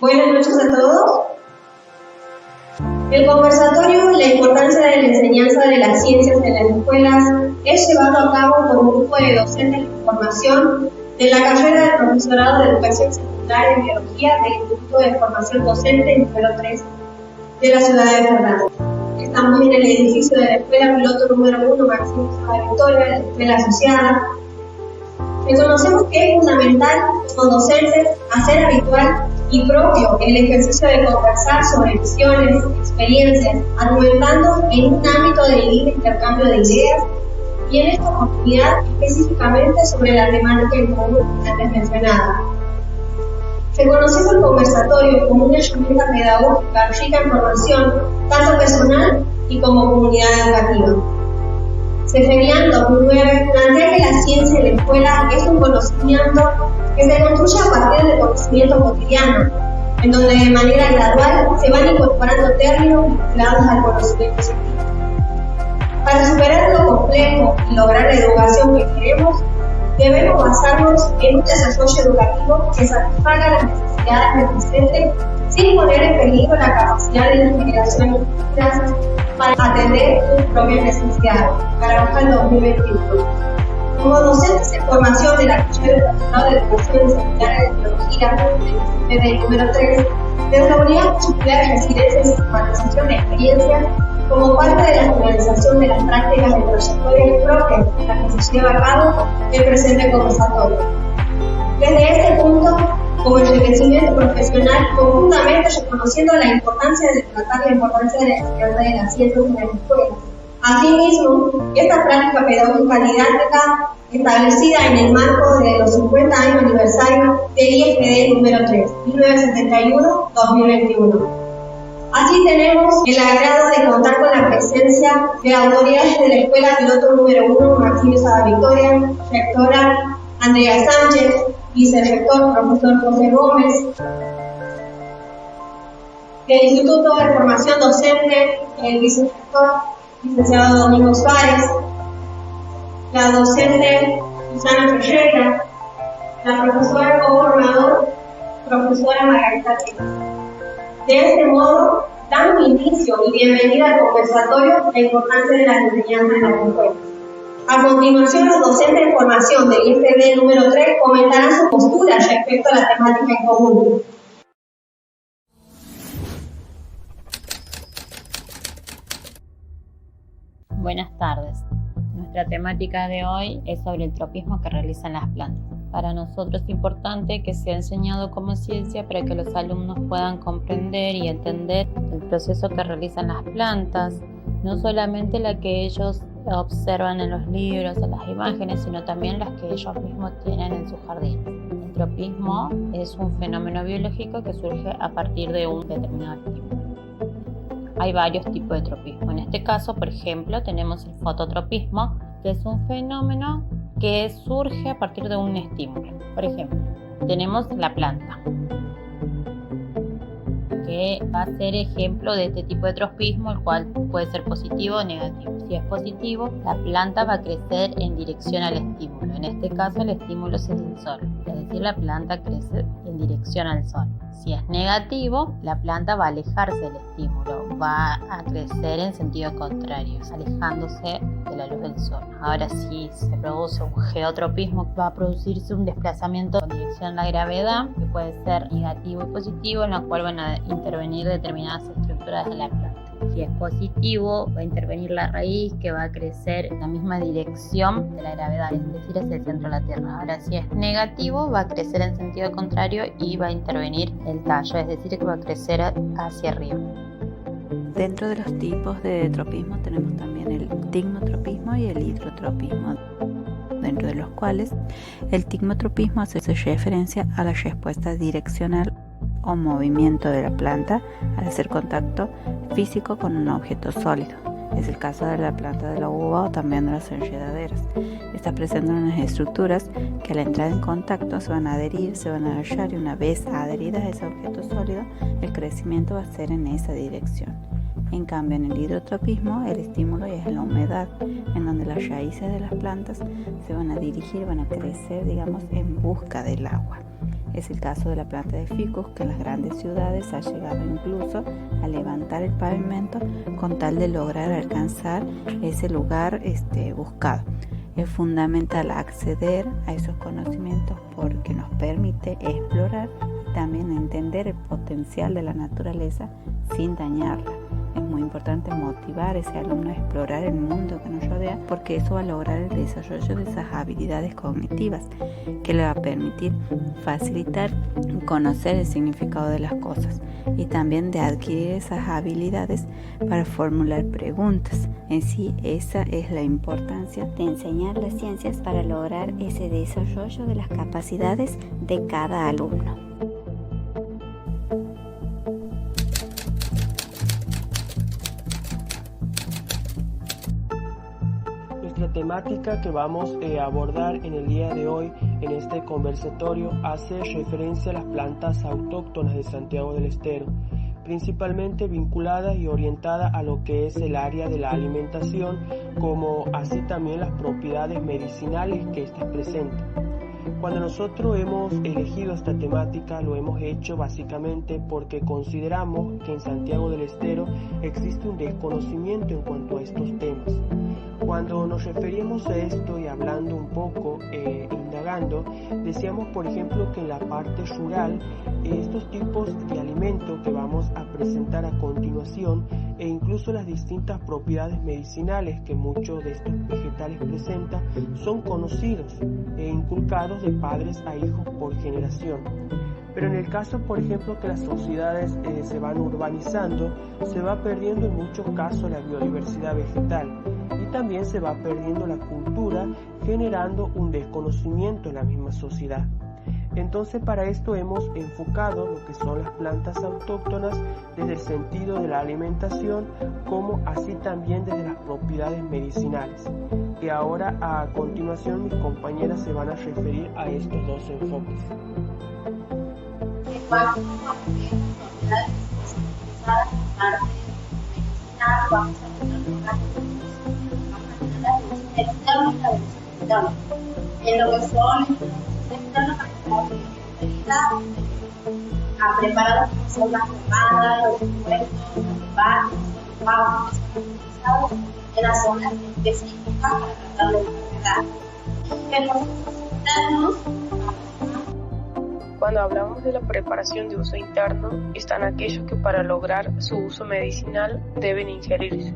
Buenas noches a todos. El conversatorio La importancia de la enseñanza de las ciencias en las escuelas es llevado a cabo por un grupo de docentes de formación de la carrera de profesorado de educación secundaria en biología del Instituto de Formación Docente número 3 de la ciudad de Fernández. Estamos en el edificio de la Escuela Piloto número 1 Máximo Saba Victoria, de la Escuela Asociada. Reconocemos que es fundamental como docentes hacer habitual y propio el ejercicio de conversar sobre visiones, experiencias, argumentando en un ámbito de libre intercambio de ideas y en esta oportunidad específicamente sobre la temática en común antes mencionada. Reconocemos el conversatorio como una herramienta pedagógica rica en formación, tanto personal y como comunidad educativa. Ceferian 2009 plantea que la ciencia en la escuela es un conocimiento que se construye a partir del conocimiento cotidiano, en donde de manera gradual se van incorporando términos vinculados al conocimiento científico. Para superar lo complejo y lograr la educación que queremos, debemos basarnos en un desarrollo educativo que satisfaga las necesidades del presente sin poner en peligro la capacidad de las generaciones futuras para atender sus propias necesidades. Carabajal 2021. Como docentes en formación de la carrera de profesorado de educación secundaria de biología del número 3, desde la Unidad Multidisciplinar de Residencia y Sistematización de Experiencias, como parte de la finalización de las prácticas de trayectorias propias en las que se lleva a cabo el presente conversatorio. Desde este punto, como enriquecimiento profesional, conjuntamente reconociendo la importancia de tratar la importancia de la enseñanza de las ciencias en las escuelas. Asimismo, esta práctica pedagógica didáctica establecida en el marco de los 50 años aniversario del IFD número 3, 1971-2021. Así tenemos el agrado de contar con la presencia de autoridades de la Escuela Piloto número 1 Máximo Saba Victoria, rectora Andrea Sánchez, vicerrector profesor José Gómez, del Instituto de Formación Docente, el vicerrector licenciado Domingo Suárez, la docente Susana Ferreira, la profesora coformador, profesora Margarita Pérez. De este modo, damos inicio y bienvenida al conversatorio La importancia de la enseñanza en las escuelas. A continuación, los docentes de formación del IFD número 3 comentarán su postura respecto a la temática en común. Buenas tardes. Nuestra temática de hoy es sobre el tropismo que realizan las plantas. Para nosotros es importante que sea enseñado como ciencia para que los alumnos puedan comprender y entender el proceso que realizan las plantas, no solamente la que ellos observan en los libros, en las imágenes, sino también las que ellos mismos tienen en sus jardines. El tropismo es un fenómeno biológico que surge a partir de un determinado estímulo. Hay varios tipos de tropismo. En este caso, por ejemplo, tenemos el fototropismo, que es un fenómeno que surge a partir de un estímulo. Por ejemplo, tenemos la planta, que va a ser ejemplo de este tipo de tropismo, el cual puede ser positivo o negativo. Si es positivo, la planta va a crecer en dirección al estímulo. En este caso, el estímulo es el sol, es decir, la planta crece en dirección al sol. Si es negativo, la planta va a alejarse del estímulo, va a crecer en sentido contrario, alejándose de la luz del sol. Ahora, si se produce un geotropismo, va a producirse un desplazamiento en dirección a la gravedad, que puede ser negativo y positivo, en la cual van a intervenir determinadas estructuras de la planta. Si es positivo, va a intervenir la raíz, que va a crecer en la misma dirección de la gravedad, es decir, hacia el centro de la Tierra. Ahora, si es negativo, va a crecer en sentido contrario y va a intervenir el tallo, es decir, que va a crecer hacia arriba. Dentro de los tipos de tropismo tenemos también el tigmotropismo y el hidrotropismo, dentro de los cuales el tigmotropismo hace referencia a la respuesta direccional o movimiento de la planta al hacer contacto físico con un objeto sólido. Es el caso de la planta de la uva o también de las enredaderas. Estas presentan unas estructuras que al entrar en contacto se van a adherir, se van a hallar, y una vez adheridas a ese objeto sólido, el crecimiento va a ser en esa dirección. En cambio, en el hidrotropismo, el estímulo es la humedad, en donde las raíces de las plantas se van a dirigir, van a crecer, digamos, en busca del agua. Es el caso de la planta de ficus, que en las grandes ciudades ha llegado incluso a levantar el pavimento con tal de lograr alcanzar ese lugar buscado. Es fundamental acceder a esos conocimientos porque nos permite explorar y también entender el potencial de la naturaleza sin dañarla. Es muy importante motivar a ese alumno a explorar el mundo que nos rodea, porque eso va a lograr el desarrollo de esas habilidades cognitivas que le va a permitir facilitar conocer el significado de las cosas y también de adquirir esas habilidades para formular preguntas. En sí, esa es la importancia de enseñar las ciencias para lograr ese desarrollo de las capacidades de cada alumno. La temática que vamos a abordar en el día de hoy en este conversatorio hace referencia a las plantas autóctonas de Santiago del Estero, principalmente vinculada y orientada a lo que es el área de la alimentación, como así también las propiedades medicinales que éstas presentan. Cuando nosotros hemos elegido esta temática, lo hemos hecho básicamente porque consideramos que en Santiago del Estero existe un desconocimiento en cuanto a estos temas. Cuando nos referimos a esto y hablando un poco, indagando, decíamos por ejemplo que en la parte rural estos tipos de alimentos que vamos a presentar a continuación e incluso las distintas propiedades medicinales que muchos de estos vegetales presentan son conocidos e inculcados de padres a hijos por generación. Pero en el caso, por ejemplo, que las sociedades se van urbanizando, se va perdiendo en muchos casos la biodiversidad vegetal y también se va perdiendo la cultura, generando un desconocimiento en la misma sociedad. Entonces, para esto hemos enfocado lo que son las plantas autóctonas desde el sentido de la alimentación, como así también desde las propiedades medicinales. Y ahora, a continuación, mis compañeras se van a referir a estos dos enfoques. Vamos a ver propiedades especializadas en parte medicinal, vamos a ver en lo que son a preparados como son las pomadas, los impuestos, los barcos, los pavos, utilizados en las zonas específicas para tratar la enfermedad. En los internos, cuando hablamos de la preparación de uso interno, están aquellos que para lograr su uso medicinal deben ingerirse.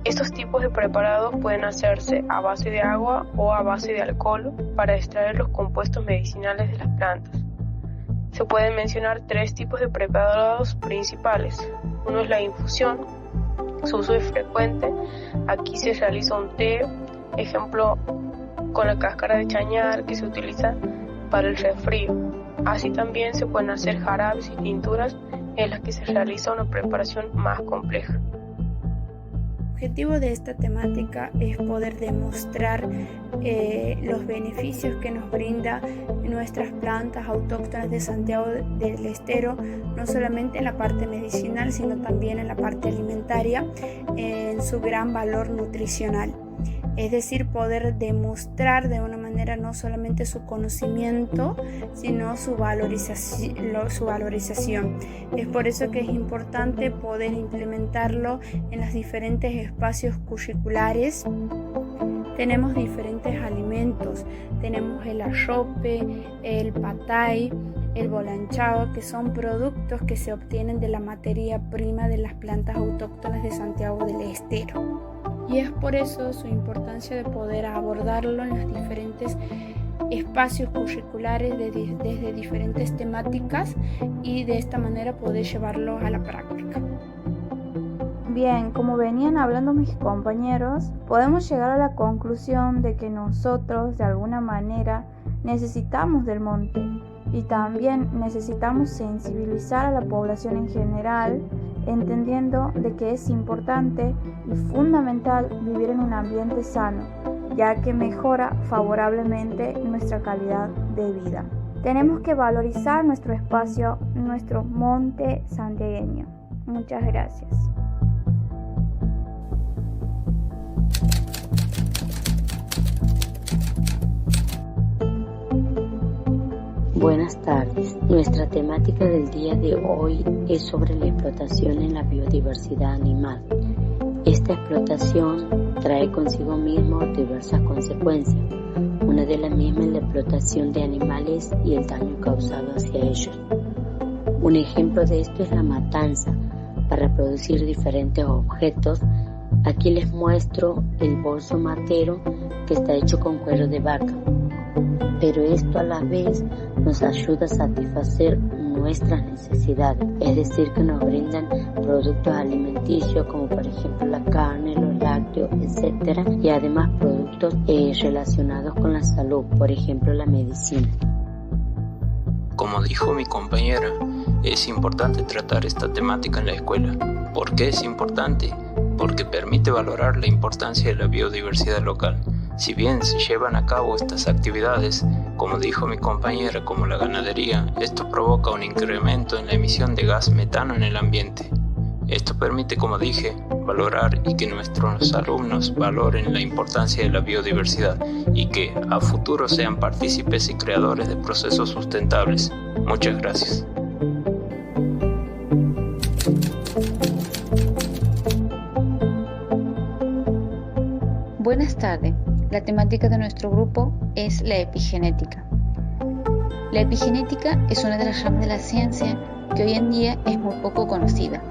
Estos tipos de preparados pueden hacerse a base de agua o a base de alcohol para extraer los compuestos medicinales de las plantas. Se pueden mencionar tres tipos de preparados principales. Uno es la infusión, su uso es frecuente. Aquí se realiza un té, ejemplo con la cáscara de chañar que se utiliza para el resfrío. Así también se pueden hacer jarabes y tinturas en las que se realiza una preparación más compleja. El objetivo de esta temática es poder demostrar los beneficios que nos brinda nuestras plantas autóctonas de Santiago del Estero, no solamente en la parte medicinal, sino también en la parte alimentaria, en su gran valor nutricional. Es decir, poder demostrar de una manera no solamente su conocimiento, sino su valorización. Es por eso que es importante poder implementarlo en los diferentes espacios curriculares. Tenemos diferentes alimentos, tenemos el arrope, el patay, el bolanchao, que son productos que se obtienen de la materia prima de las plantas autóctonas de Santiago del Estero. Y es por eso su importancia de poder abordarlo en los diferentes espacios curriculares desde diferentes temáticas y de esta manera poder llevarlo a la práctica. Bien, como venían hablando mis compañeros, podemos llegar a la conclusión de que nosotros de alguna manera necesitamos del monte y también necesitamos sensibilizar a la población en general, entendiendo de que es importante y fundamental vivir en un ambiente sano, ya que mejora favorablemente nuestra calidad de vida. Tenemos que valorizar nuestro espacio, nuestro monte santiagueño. Muchas gracias. Buenas tardes. Nuestra temática del día de hoy es sobre la explotación en la biodiversidad animal. Esta explotación trae consigo mismo diversas consecuencias. Una de las mismas es la explotación de animales y el daño causado hacia ellos. Un ejemplo de esto es la matanza para producir diferentes objetos. Aquí les muestro el bolso matero que está hecho con cuero de vaca. Pero esto a la vez nos ayuda a satisfacer nuestras necesidades, es decir, que nos brindan productos alimenticios como por ejemplo la carne, los lácteos, etc. Y además productos relacionados con la salud, por ejemplo la medicina. Como dijo mi compañera, es importante tratar esta temática en la escuela. ¿Por qué es importante? Porque permite valorar la importancia de la biodiversidad local. Si bien se llevan a cabo estas actividades, como dijo mi compañera, como la ganadería, esto provoca un incremento en la emisión de gas metano en el ambiente. Esto permite, como dije, valorar y que nuestros alumnos valoren la importancia de la biodiversidad y que a futuro sean partícipes y creadores de procesos sustentables. Muchas gracias. Buenas tardes. La temática de nuestro grupo es la epigenética. La epigenética es una de las ramas de la ciencia que hoy en día es muy poco conocida.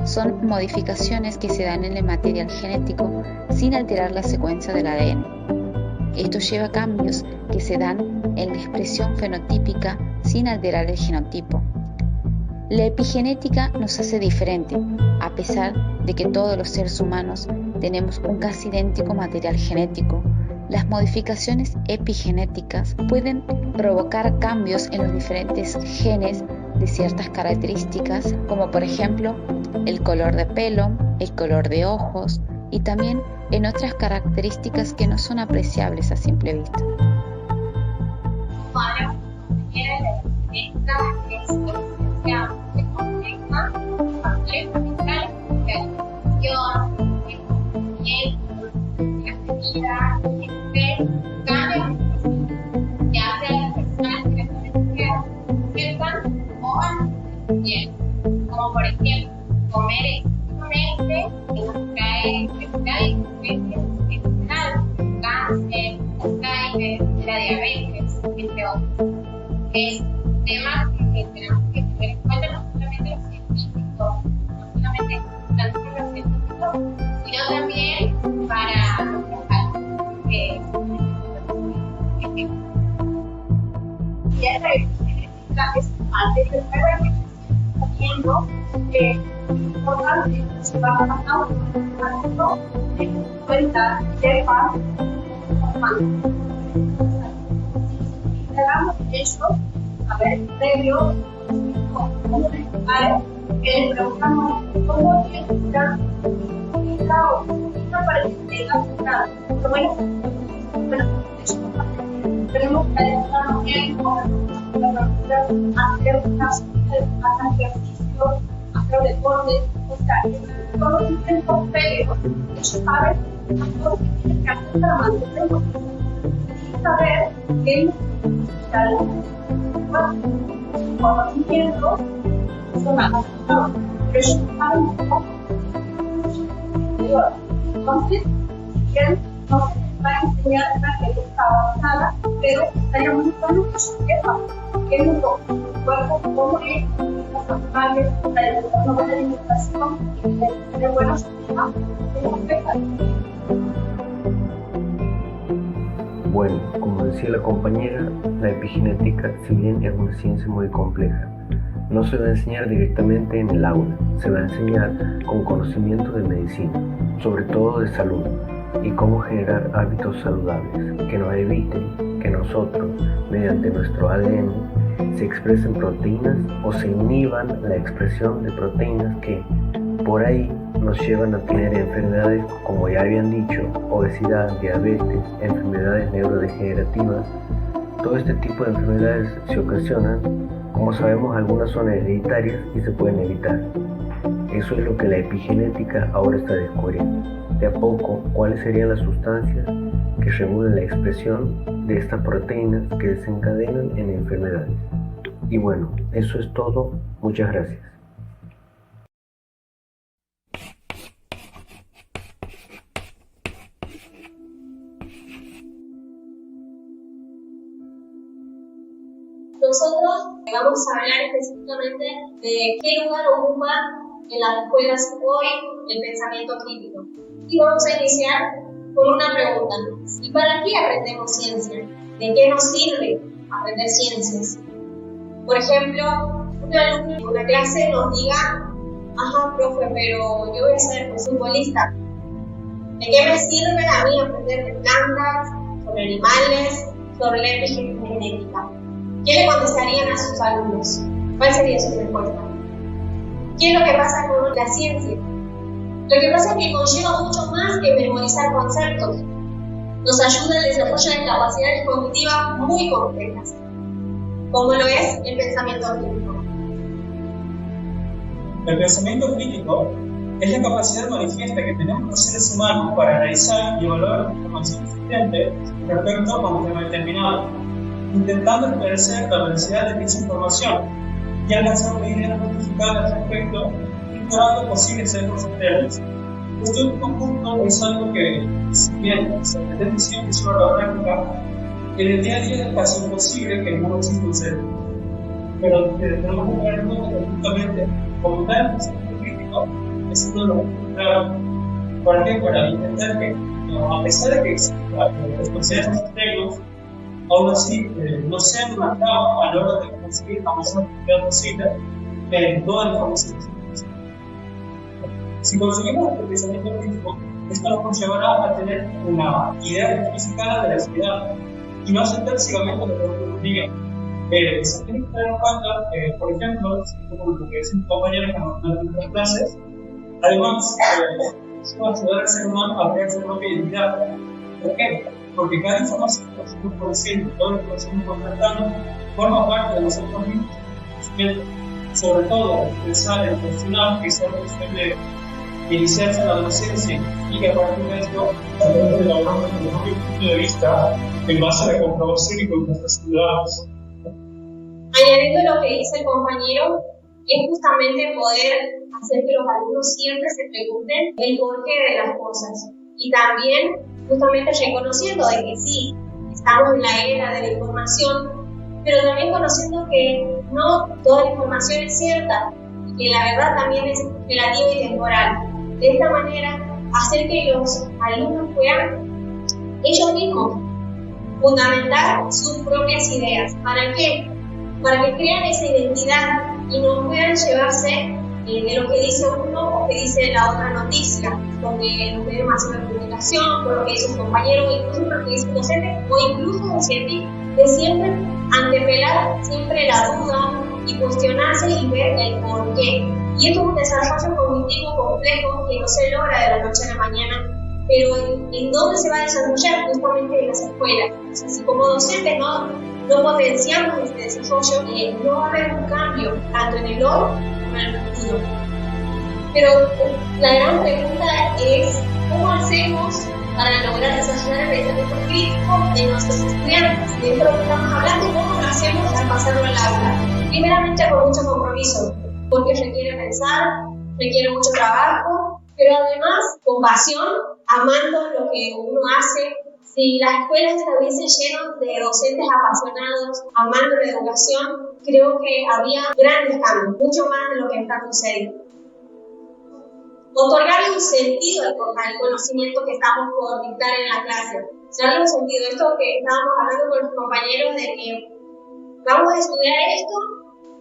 Son modificaciones que se dan en el material genético sin alterar la secuencia del ADN. Esto lleva a cambios que se dan en la expresión fenotípica sin alterar el genotipo. La epigenética nos hace diferente, a pesar de que todos los seres humanos tenemos un casi idéntico material genético. Las modificaciones epigenéticas pueden provocar cambios en los diferentes genes de ciertas características, como por ejemplo el color de pelo, el color de ojos y también en otras características que no son apreciables a simple vista. Bueno, esta es una ciencia muy compleja, fundamental, de alimentación, de comportamiento, de vida, cambia ya sea las personas que piensan o bien, como por ejemplo comer excesivamente que nos trae enfermedades cáncer, Alzheimer, la diabetes, entre otros. Es temas que tenemos que tener en cuenta no solamente los científicos, no solamente tanto los científicos, sino también para nuestros alumnos que y esa genética es parte del nuevo que estamos viendo que es importante que se va a pasar en cuenta sepa formando. Si integramos eso, a ver, previo, como explicar, que le preguntamos cómo identificar una parecida afectada. Pero bueno, eso tenemos que ayudarnos bien con hacer ejercicio, hacer deporte, o sea, todos los intentos previos, ellos saben las cosas que tienen que hacer para mantenerlos y saber que conocimientos son adaptados, pero ellos saben un poco. Entonces, si quieren, no se les va a enseñar una genética avanzada, pero estaría muy bueno que se sepa qué es lo que el cuerpo, cómo es, los animales, una buena alimentación y tener buenos sistemas de defensa. Bueno, como decía la compañera, la epigenética, si bien es una ciencia muy compleja, no se va a enseñar directamente en el aula, se va a enseñar con conocimiento de medicina, sobre todo de salud, y cómo generar hábitos saludables que nos eviten que nosotros, mediante nuestro ADN, se expresen proteínas o se inhiban la expresión de proteínas que por ahí nos llevan a tener enfermedades como ya habían dicho, obesidad, diabetes, enfermedades neurodegenerativas. Todo este tipo de enfermedades se ocasionan, como sabemos, algunas son hereditarias y se pueden evitar. Eso es lo que la epigenética ahora está descubriendo. De a poco, cuáles serían las sustancias que regulan la expresión de estas proteínas que desencadenan en enfermedades. Y bueno, eso es todo. Muchas gracias. Nosotros vamos a hablar específicamente de qué lugar ocupa en las escuelas hoy el pensamiento crítico. Y vamos a iniciar con una pregunta. ¿Y para qué aprendemos ciencia? ¿De qué nos sirve aprender ciencias? Por ejemplo, un alumno en una clase nos diga: ajá, profe, pero yo voy a ser futbolista. ¿De qué me sirve a mí aprender de plantas, sobre animales, sobre la epigenética? ¿Qué le contestarían a sus alumnos? ¿Cuál sería su respuesta? ¿Qué es lo que pasa con la ciencia? Lo que pasa es que conlleva mucho más que memorizar conceptos. Nos ayuda al desarrollo de capacidades cognitivas muy complejas, como lo es el pensamiento crítico. El pensamiento crítico es la capacidad manifiesta que tenemos los seres humanos para analizar y evaluar la información existente respecto a un tema determinado, intentando esclarecer la veracidad de dicha información y alcanzar una idea justificada al respecto, ignorando posibles sesgos externos. Este último punto es algo que, si bien se pretende siempre sobre la práctica, en el día a día es casi imposible que no exista un sesgo. Pero tenemos que tener en cuenta que justamente, como tal, el pensamiento crítico es uno de los puntos claros. ¿Para qué? Para intentar que, a pesar de que existan los conceptos externos, aún así no sean una traba a la hora de conseguir la mayor cantidad posible de toda la información. Si conseguimos el pensamiento crítico, esto nos conllevará a tener una idea justificada de la realidad y no aceptar ciegamente lo que otros nos digan. Se tiene que tener en cuenta, por ejemplo, como lo que dicen compañeros que nos dan en las clases, además, eso va a ayudar al ser humano a crear su propia identidad. ¿Por qué? Porque cada información que nosotros conocemos, todo lo que nosotros contratando, forma parte de nosotros mismos. Sobre todo, pensar en cuestionar, que es algo que suele iniciarse en la adolescencia y que a partir de esto, tratamos de elaborar nuestro propio punto de vista en base a la comprobación y con nuestros ciudadanos. Añadiendo lo que dice el compañero, es justamente poder hacer que los alumnos siempre se pregunten el porqué de las cosas y también justamente reconociendo de que sí, estamos en la era de la información, pero también conociendo que no toda la información es cierta y que la verdad también es relativa y temporal. De esta manera, hacer que los alumnos puedan ellos mismos fundamentar sus propias ideas. ¿Para qué? Para que crean esa identidad y no puedan llevarse de lo que dice uno o que dice la otra noticia, porque los medios masivos de comunicación, por lo que dice un compañero, incluso por lo que dice un docente o incluso un científico, de siempre antepelar siempre la duda y cuestionarse y ver el porqué. Y esto es un desarrollo cognitivo complejo que no se logra de la noche a la mañana, pero ¿en dónde se va a desarrollar? Justamente en las escuelas. O sea, si como docentes no potenciamos este desarrollo, no va a haber un cambio tanto en el hoy como en el futuro. Pero la gran pregunta es, ¿cómo hacemos para lograr desarrollar el pensamiento crítico de nuestros estudiantes? De esto lo que estamos hablando, ¿cómo lo hacemos al pasarlo al aula? Primeramente con mucho compromiso, porque requiere pensar, requiere mucho trabajo, pero además con pasión, amando lo que uno hace. Si las escuelas estuviesen llenas de docentes apasionados, amando la educación, creo que habría grandes cambios, mucho más de lo que está sucediendo. Otorgarle un sentido al conocimiento que estamos por dictar en la clase. Darle un sentido. Esto que estábamos hablando con los compañeros de que vamos a estudiar esto,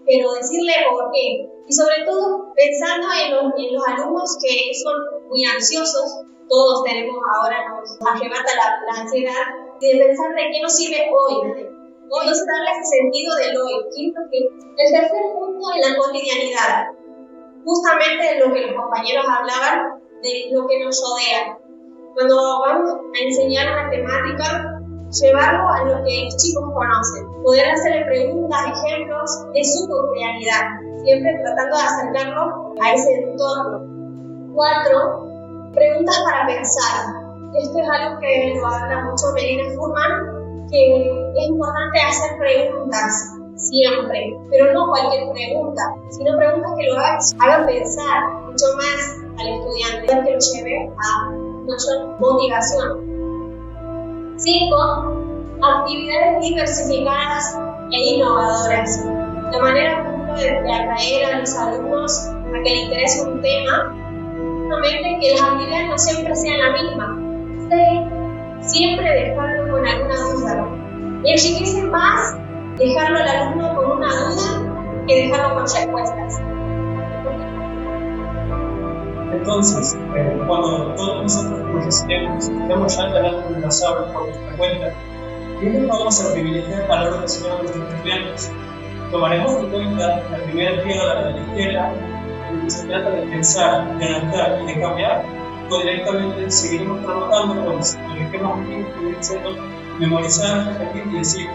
pero decirle por qué. Y sobre todo pensando en los alumnos que son muy ansiosos. Todos tenemos ahora, nos arrebata la ansiedad de pensar de qué nos sirve hoy. Entonces darle ese sentido del hoy. El tercer punto es la cotidianidad. Justamente de lo que los compañeros hablaban, de lo que nos rodea. Cuando vamos a enseñar una temática, llevarlo a lo que los chicos conocen. Poder hacerle preguntas, ejemplos de su cotidianidad. Siempre tratando de acercarlo a ese entorno. 4. Preguntas para pensar. Esto es algo que lo habla mucho Melina Furman, que es importante hacer preguntas. siempre, pero no cualquier pregunta, sino preguntas que lo hagan pensar mucho más al estudiante, que lo lleve a mayor motivación. 5. Actividades diversificadas e innovadoras, de manera de atraer a los alumnos a que les interese un tema, justamente que las actividades no siempre sean la misma. 6. Siempre dejarlo con alguna duda. Enriquece más dejarlo al alumno con una duda que dejarlo con respuestas. Entonces, cuando todos nosotros necesitemos, estemos ya ganando un asado por nuestra cuenta, primero vamos a privilegiar a la hora de enseñar a nuestros estudiantes. Tomaremos en cuenta la primera piedra de la izquierda, en que se trata de pensar, de adaptar y de cambiar, o directamente seguiremos trabajando con los esquemas que vienen siendo memorizar, repetir y decir,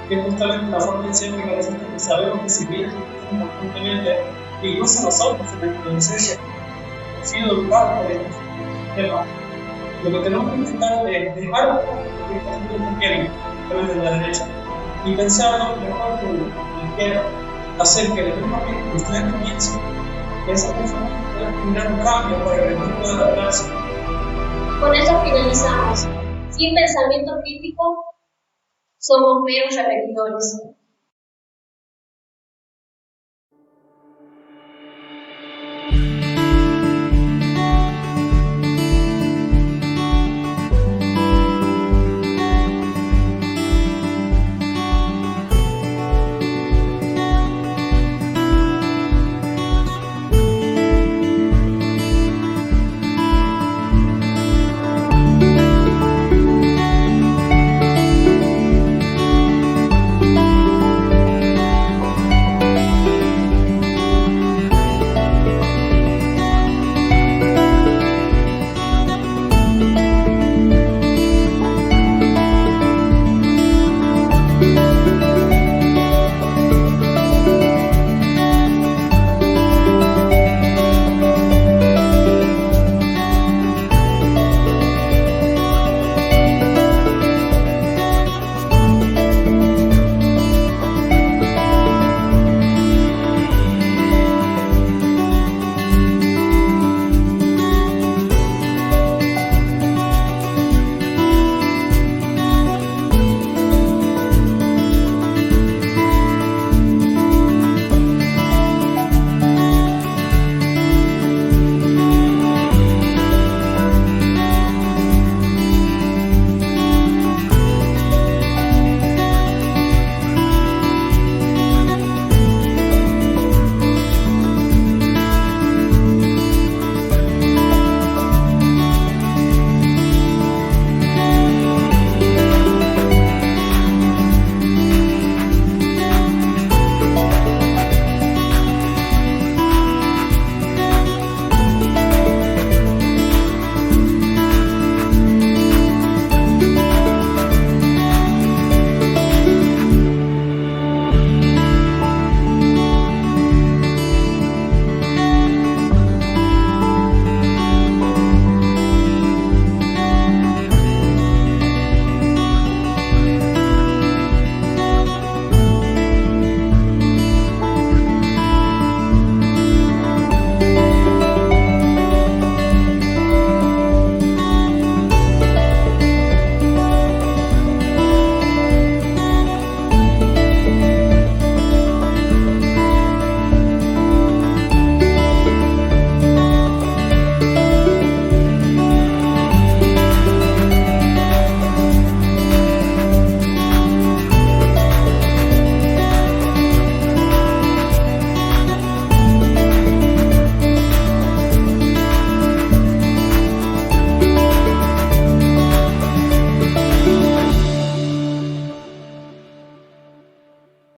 que es justamente una forma de enseñanza que a veces sabemos que si bien constantemente, incluso nosotros en la adolescencia, hemos sido educados por estos temas. Lo que tenemos que intentar es dejar que esta gente quieren, de la derecha, y pensarlo mejor que la izquierda, hacer que el estudiante piense que esa persona puede generar un cambio para que el estudiante pueda adaptarse. Con esto finalizamos. Sin pensamiento crítico, somos meros repetidores.